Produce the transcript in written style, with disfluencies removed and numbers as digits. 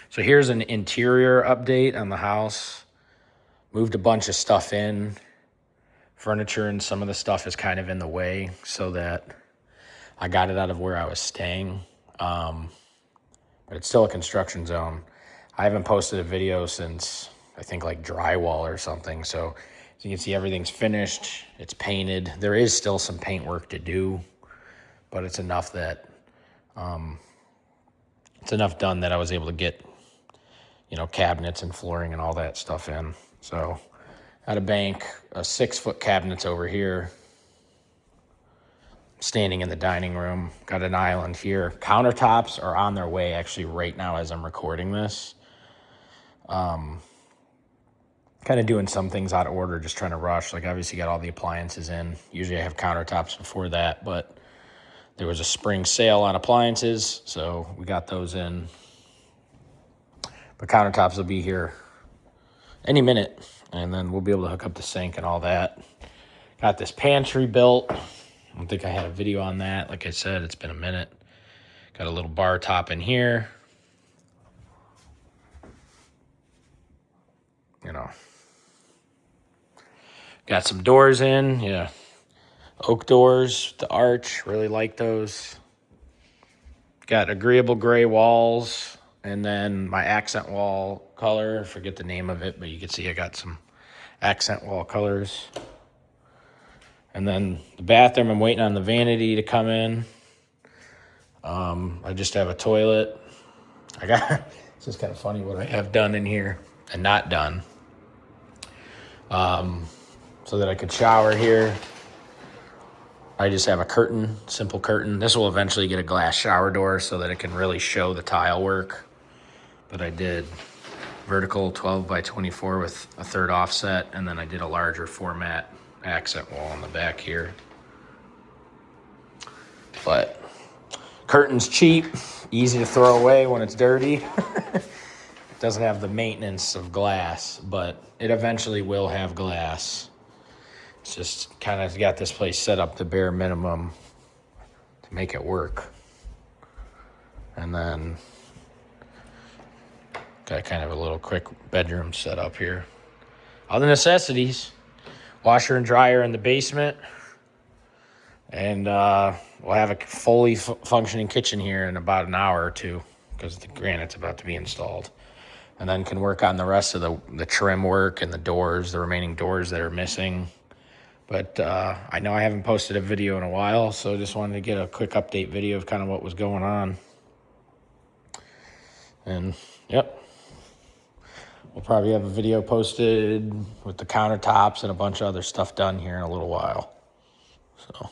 So here's an interior update on the house. Moved a bunch of stuff in. Furniture and some of the stuff is kind of in the way so that I got it out of where I was staying. But it's still a construction zone. I haven't posted a video since I think like drywall or something. So as you can see, everything's finished. It's painted. There is still some paint work to do, but it's enough that it's enough done that I was able to get, cabinets and flooring and all that stuff in. So got a bank, a 6-foot cabinets over here, standing in the dining room. Got an island here. Countertops are on their way actually right now as I'm recording this. Kind of doing some things out of order, just trying to rush. Like obviously got all the appliances in. Usually I have countertops before that, but there was a spring sale on appliances, so we got those in. But countertops will be here any minute, and then we'll be able to hook up the sink and all that. Got this pantry built. I don't think I had a video on that. Like I said, it's been a minute. Got a little bar top in here. Got some doors in, yeah. Oak doors, the arch, really like those. Got agreeable gray walls, and then my accent wall color, forget the name of it, but you can see I got some accent wall colors. And then the bathroom, I'm waiting on the vanity to come in. I just have a toilet. It's just kind of funny what I have done in here and not done. So that I could shower here. I just have a curtain, simple curtain. This will eventually get a glass shower door so that it can really show the tile work. But I did vertical 12 by 24 with a third offset, and then I did a larger format accent wall on the back here. But curtain's cheap, easy to throw away when it's dirty. It doesn't have the maintenance of glass, but it eventually will have glass. It's just kind of got this place set up the bare minimum to make it work. And then got kind of a little quick bedroom set up here. All the necessities, washer and dryer in the basement. And we'll have a fully functioning kitchen here in about an hour or two because the granite's about to be installed. And then can work on the rest of the trim work and the doors, the remaining doors that are missing. But I know I haven't posted a video in a while, so just wanted to get a quick update video of kind of what was going on. And, yep. We'll probably have a video posted with the countertops and a bunch of other stuff done here in a little while. So...